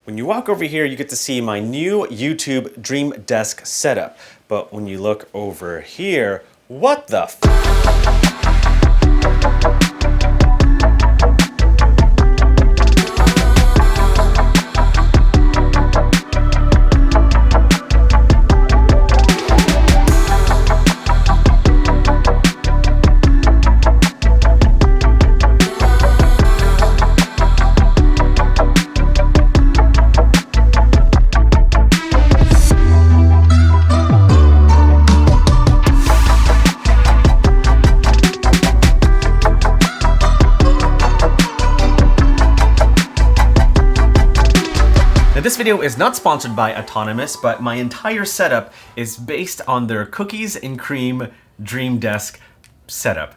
When you walk over here, you get to see my new YouTube Dream Desk setup. But when you look over here, what the f? Now, this video is not sponsored by Autonomous, but my entire setup is based on their cookies and cream Dream Desk setup.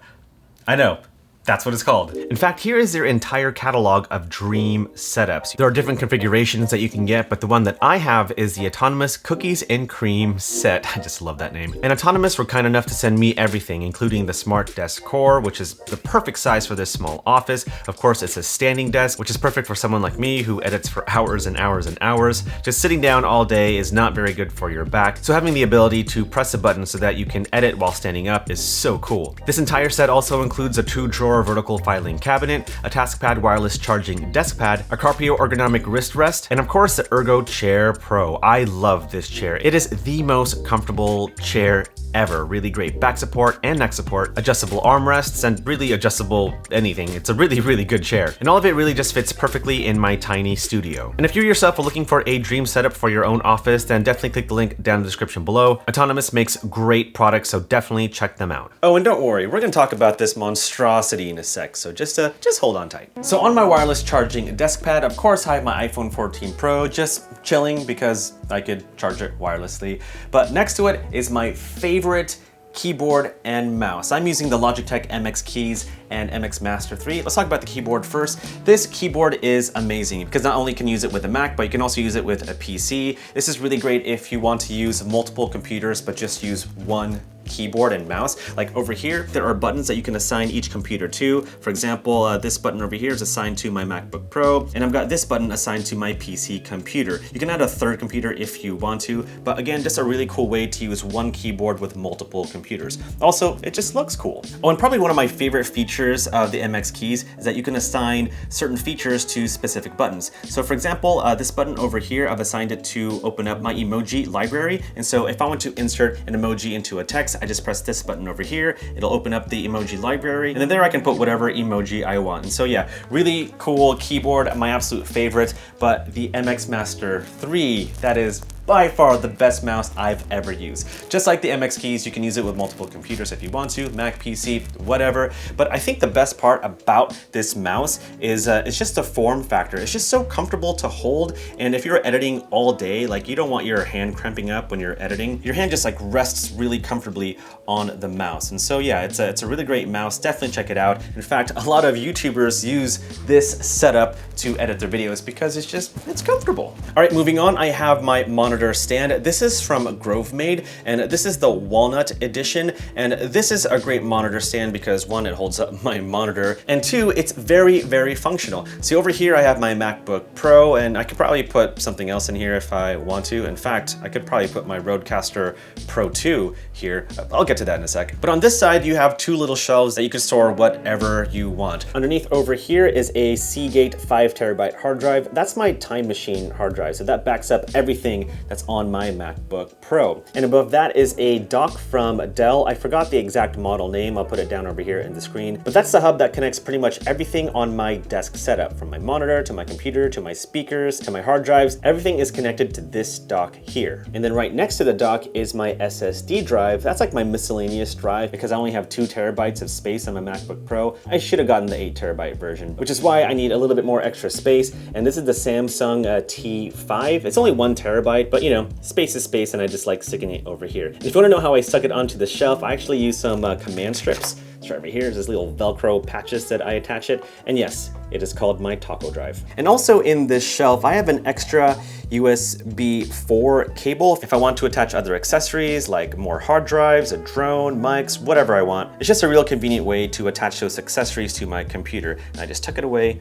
I know. That's what it's called. In fact, here is their entire catalog of dream setups. There are different configurations that you can get, but the one that I have is the Autonomous Cookies and Cream set. I just love that name. And Autonomous were kind enough to send me everything, including the Smart Desk Core, which is the perfect size for this small office. Of course, it's a standing desk, which is perfect for someone like me who edits for hours and hours and hours. Just sitting down all day is not very good for your back. So having the ability to press a button so that you can edit while standing up is so cool. This entire set also includes a 2-drawer vertical filing cabinet, a TaskPad wireless charging desk pad, a Carpio ergonomic wrist rest, and of course the Ergo Chair Pro. I love this chair. It is the most comfortable chair ever. Really great back support and neck support, adjustable armrests, and really adjustable anything. It's a really, really good chair. And all of it really just fits perfectly in my tiny studio. And if you yourself are looking for a dream setup for your own office, then definitely click the link down in the description below. Autonomous makes great products, so definitely check them out. Oh, and don't worry, we're gonna talk about this monstrosity in a sec, so just hold on tight. So on my wireless charging desk pad, of course, I have my iPhone 14 Pro, just chilling because I could charge it wirelessly. But next to it is my favorite keyboard and mouse. I'm using the Logitech MX Keys and MX Master 3. Let's talk about the keyboard first. This keyboard is amazing because not only can you use it with a Mac, but you can also use it with a PC. This is really great if you want to use multiple computers, but just use one keyboard and mouse. Like over here, there are buttons that you can assign each computer to. For example, this button over here is assigned to my MacBook Pro, and I've got this button assigned to my PC computer. You can add a third computer if you want to, but again, just a really cool way to use one keyboard with multiple computers. Also, it just looks cool. Oh, and probably one of my favorite features of the MX Keys is that you can assign certain features to specific buttons. So for example, this button over here, I've assigned it to open up my emoji library. And so if I want to insert an emoji into a text, I just press this button over here. It'll open up the emoji library, and then there I can put whatever emoji I want. And so yeah, really cool keyboard, my absolute favorite. But the MX Master 3, that is by far the best mouse I've ever used. Just like the MX Keys, you can use it with multiple computers if you want to, Mac, PC, whatever. But I think the best part about this mouse is it's just the form factor. It's just so comfortable to hold. And if you're editing all day, like you don't want your hand cramping up when you're editing, your hand just like rests really comfortably on the mouse. And so yeah, it's a really great mouse. Definitely check it out. In fact, a lot of YouTubers use this setup to edit their videos because it's comfortable. All right, moving on, I have my monitor stand. This is from GroveMade, and this is the Walnut edition. And this is a great monitor stand because one, it holds up my monitor, and two, it's very, very functional. See over here, I have my MacBook Pro, and I could probably put something else in here if I want to. In fact, I could probably put my Rodecaster Pro 2 here. I'll get to that in a sec. But on this side, you have two little shelves that you can store whatever you want. Underneath over here is a Seagate 5TB hard drive. That's my Time Machine hard drive, so that backs up everything that's on my MacBook Pro. And above that is a dock from Dell. I forgot the exact model name. I'll put it down over here in the screen. But that's the hub that connects pretty much everything on my desk setup, from my monitor to my computer to my speakers to my hard drives. Everything is connected to this dock here. And then right next to the dock is my SSD drive. That's like my miscellaneous drive because I only have 2 terabytes of space on my MacBook Pro. I should have gotten the 8TB version, which is why I need a little bit more extra space. And this is the Samsung T5. It's only 1 terabyte, but you know, space is space, and I just like sticking it over here. And if you want to know how I stuck it onto the shelf, I actually used some command strips. So right here is this little Velcro patches that I attach it. And yes, it is called my taco drive. And also in this shelf, I have an extra USB 4 cable if I want to attach other accessories like more hard drives, a drone, mics, whatever I want. It's just a real convenient way to attach those accessories to my computer. And I just tuck it away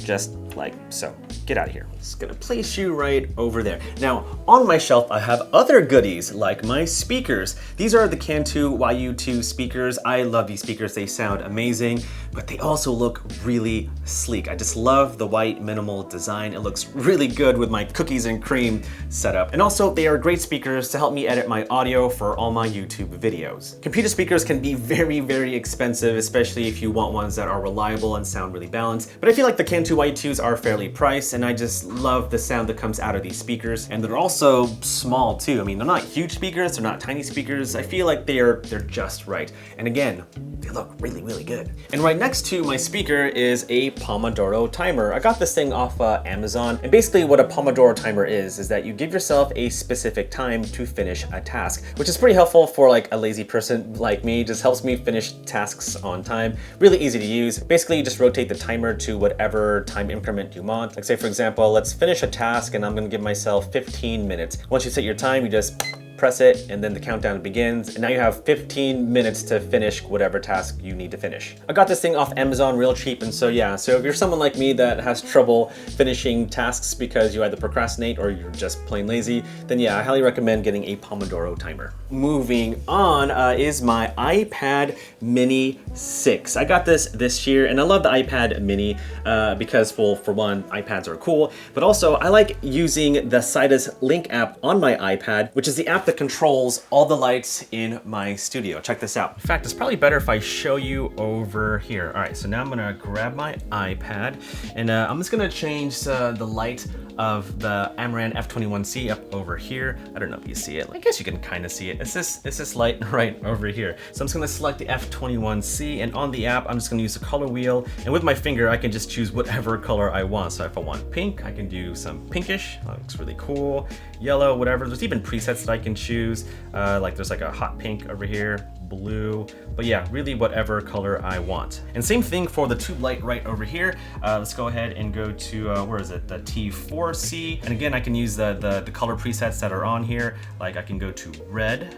just like so. Get out of here. Just gonna place you right over there. Now, on my shelf, I have other goodies like my speakers. These are the Cantu YU2 speakers. I love these speakers. They sound amazing, but they also look really sleek. I just love the white minimal design. It looks really good with my cookies and cream setup. And also, they are great speakers to help me edit my audio for all my YouTube videos. Computer speakers can be very, very expensive, especially if you want ones that are reliable and sound really balanced. But I feel like the Cantu YU2s are fairly priced, and I just love the sound that comes out of these speakers. And they're also small too. I mean, they're not huge speakers, they're not tiny speakers. I feel like they're just right. And again, they look really, really good. And right next to my speaker is a Pomodoro timer. I got this thing off Amazon. And basically what a Pomodoro timer is that you give yourself a specific time to finish a task, which is pretty helpful for like a lazy person like me. Just helps me finish tasks on time. Really easy to use. Basically, you just rotate the timer to whatever time increment you want. Like say, for example, let's finish a task and I'm gonna give myself 15 minutes. Once you set your time, you just press it and then the countdown begins, and now you have 15 minutes to finish whatever task you need to finish. I got this thing off Amazon real cheap, and so yeah, so if you're someone like me that has trouble finishing tasks because you either procrastinate or you're just plain lazy, then yeah, I highly recommend getting a Pomodoro timer. Moving on is my iPad Mini 6. I got this year, and I love the iPad Mini because, well, for one, iPads are cool, but also I like using the Sidus Link app on my iPad, which is the app that controls all the lights in my studio. Check this out. In fact, it's probably better if I show you over here. All right, so now I'm gonna grab my iPad, and I'm just gonna change the light of the Amaran F21C up over here. I don't know if you see it. I guess you can kind of see it. It's this light right over here. So I'm just gonna select the F21C, and on the app, I'm just gonna use the color wheel, and with my finger, I can just choose whatever color I want. So if I want pink, I can do some pinkish. That looks really cool. Yellow, whatever. There's even presets that I can choose. Like there's like a hot pink over here, blue, but yeah, really whatever color I want. And same thing for the tube light right over here. Let's go ahead and go to, where is it? The T4C. And again, I can use the color presets that are on here. Like I can go to red.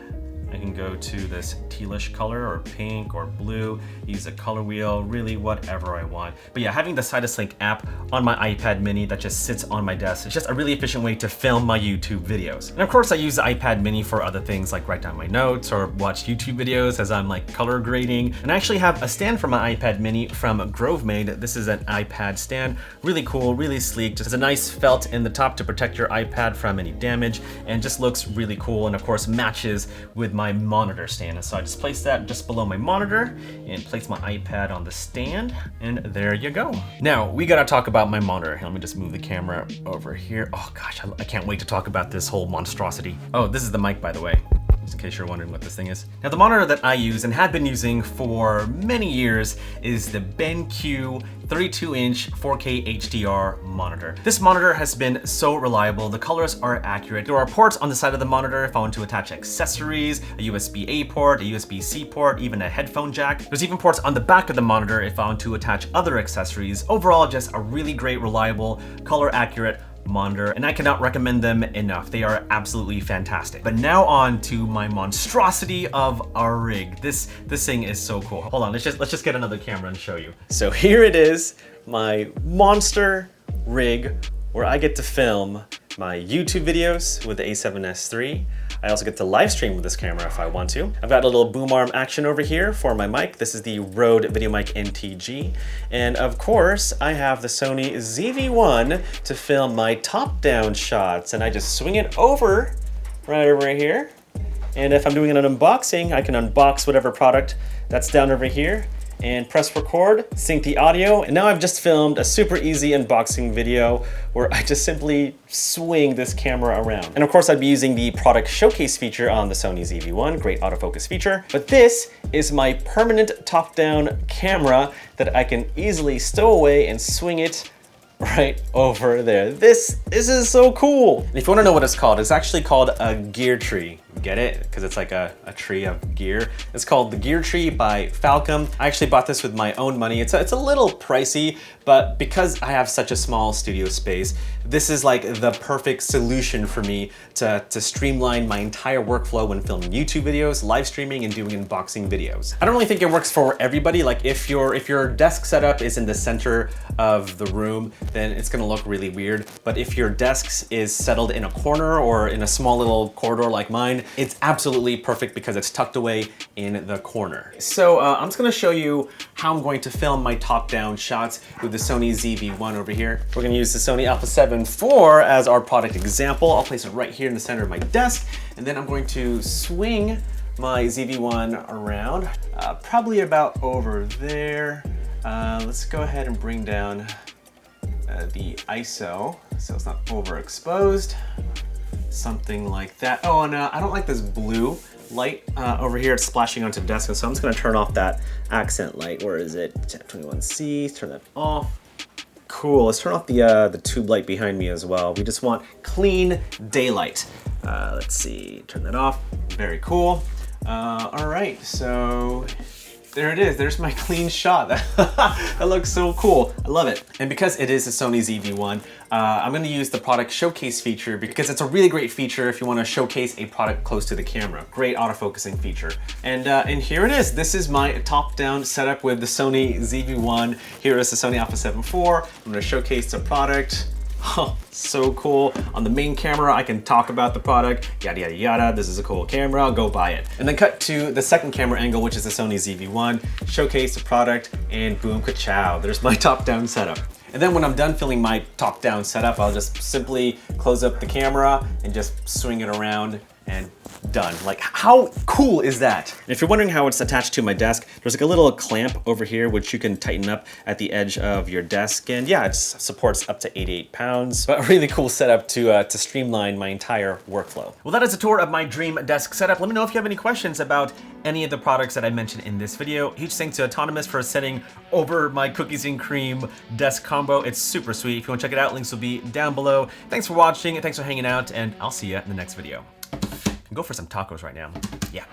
I can go to this tealish color or pink or blue, use a color wheel, really whatever I want. But yeah, having the Sidus Link app on my iPad Mini that just sits on my desk, it's just a really efficient way to film my YouTube videos. And of course I use the iPad Mini for other things like write down my notes or watch YouTube videos as I'm like color grading. And I actually have a stand for my iPad Mini from GroveMade. This is an iPad stand, really cool, really sleek, just has a nice felt in the top to protect your iPad from any damage, and just looks really cool, and of course matches with my monitor stand. So I just place that just below my monitor and place my iPad on the stand, and there you go. Now we gotta talk about my monitor. Let me just move the camera over here. Oh gosh, I can't wait to talk about this whole monstrosity. Oh, this is the mic, by the way, just in case you're wondering what this thing is. Now the monitor that I use and have been using for many years is the BenQ 32-inch 4K HDR monitor. This monitor has been so reliable. The colors are accurate. There are ports on the side of the monitor if I want to attach accessories, a USB-A port, a USB-C port, even a headphone jack. There's even ports on the back of the monitor if I want to attach other accessories. Overall, just a really great, reliable, color accurate monitor, and I cannot recommend them enough. They are absolutely fantastic. But now on to my monstrosity of a rig. This thing is so cool. Hold on, let's just get another camera and show you. So here it is, my monster rig, where I get to film my YouTube videos with the A7S III. I also get to live stream with this camera if I want to. I've got a little boom arm action over here for my mic. This is the Rode VideoMic NTG. And of course, I have the Sony ZV-1 to film my top-down shots. And I just swing it over, right over here. And if I'm doing an unboxing, I can unbox whatever product that's down over here and press record, sync the audio, and now I've just filmed a super easy unboxing video where I just simply swing this camera around. And of course I'd be using the product showcase feature on the Sony ZV-1, great autofocus feature, but this is my permanent top-down camera that I can easily stow away and swing it right over there. This is so cool. And if you want to know what it's called, it's actually called a gear tree. Get it? Because it's like a tree of gear. It's called the Gear Tree by Falcom. I actually bought this with my own money. It's a little pricey, but because I have such a small studio space, this is like the perfect solution for me to streamline my entire workflow when filming YouTube videos, live streaming, and doing unboxing videos. I don't really think it works for everybody. Like if your desk setup is in the center of the room, then it's gonna look really weird. But if your desk is settled in a corner or in a small little corridor like mine, it's absolutely perfect because it's tucked away in the corner. So I'm just gonna show you how I'm going to film my top-down shots with the Sony ZV-1 over here. We're gonna use the Sony Alpha 7 IV as our product example. I'll place it right here in the center of my desk, and then I'm going to swing my ZV-1 around, probably about over there. Let's go ahead and bring down the ISO so it's not overexposed. Something like that. Oh, and I don't like this blue light over here. It's splashing onto the desk, and so I'm just gonna turn off that accent light. Where is it? 21C, turn that off. Cool, let's turn off the tube light behind me as well. We just want clean daylight. Let's see, turn that off. Very cool. All right, so there it is. There's my clean shot. That looks so cool. I love it. And because it is a Sony ZV-1, I'm going to use the product showcase feature because it's a really great feature if you want to showcase a product close to the camera. Great autofocusing feature. And here it is. This is my top-down setup with the Sony ZV-1. Here is the Sony Alpha 7 IV. I'm going to showcase the product. Oh, so cool. On the main camera, I can talk about the product, yada, yada, yada. This is a cool camera, I'll go buy it. And then cut to the second camera angle, which is the Sony ZV-1, showcase the product, and boom, ka-chow. There's my top-down setup. And then when I'm done filming my top-down setup, I'll just simply close up the camera and just swing it around and done. Like, how cool is that? And if you're wondering how it's attached to my desk, there's like a little clamp over here which you can tighten up at the edge of your desk, and yeah, it supports up to 88 pounds. But a really cool setup to streamline my entire workflow. Well, that is a tour of my dream desk setup. Let me know if you have any questions about any of the products that I mentioned in this video. Huge thanks to Autonomous for sending over my cookies and cream desk combo. It's super sweet. If you want to check it out, links will be down below. Thanks for watching, and thanks for hanging out, and I'll see you in the next video. Go for some tacos right now. Yeah.